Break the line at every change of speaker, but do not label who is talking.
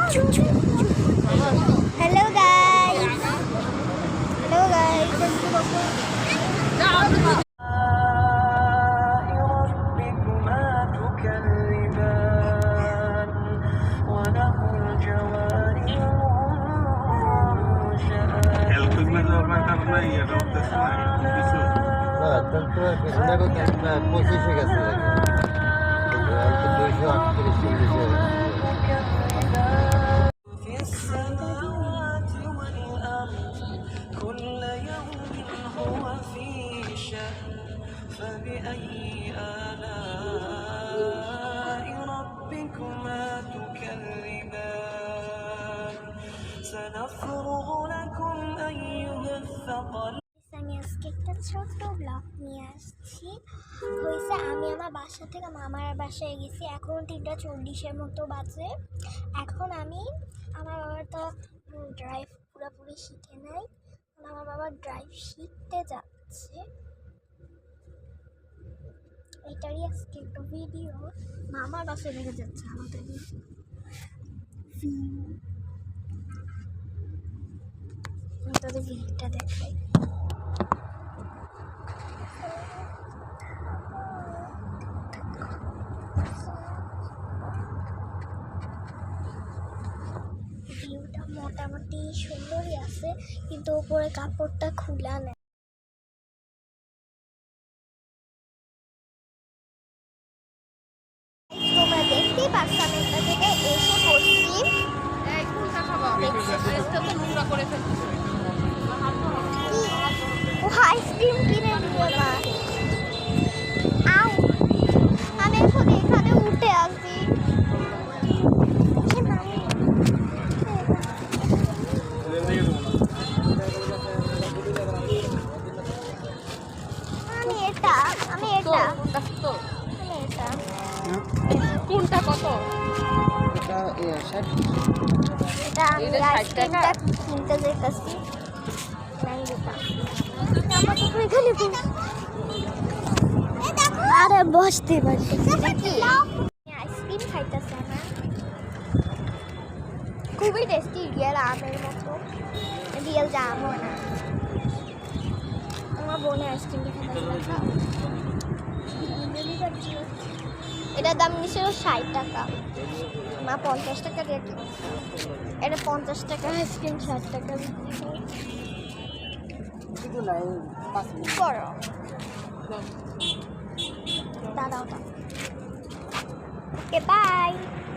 Hello guys. Hello guys.
الخدمة الأربعة لو تسمعي
পঁচিশে গেছে দুইশো আটত্রিশ চল্লিশে
فبأي آلاء ربكما تكذبان سنفرغ لكم أيها الثقلان
আমি আজকে একটা ছোট্ট ব্লগ নিয়ে আসছি। হয়েছে আমি আমার বাসা থেকে মামার বাসায় গেছি। এখন 3:40 মতো বাজে। এখন আমি আমার বাবার তো ড্রাইভ পুরোপুরি শিখে নাই, আমার বাবা ড্রাইভ শিখতে যাচ্ছে। এটারই আজকে একটা ভিডিও। মামার বাসায় রেখে যাচ্ছে আমাদের তাদের ভিডিওটা দেখাই। ভিউটা মোটামুটি সুন্দরই আছে, কিন্তু উপরে কাপড়টা খোলা নেই। তোমরা দেখতেই পাচ্ছ আমি একটা থেকে এসে পড়ছি। ও আইসক্রিম কিনে দিল না। আমি এখন এখানে উঠে আসি।
কোনটা কত?
এটা আমি আইসক্রিমটা কিনতে যাইতেছি। আরে বসতে পারছি আইসক্রিম খাইতেছে না, খুবই টেস্টি, রিয়েল আমের মতো, রিয়েল জামও না। আমার বোনে আইসক্রিমটা খাইতেছে। এটার দাম নিছিল 60 টাকা, মা 50 টাকা দিয়ে কিনছে। এটা 50 টাকা আইসক্রিম, 60 টাকা করো। দাঁড়াও, ওকে বাই।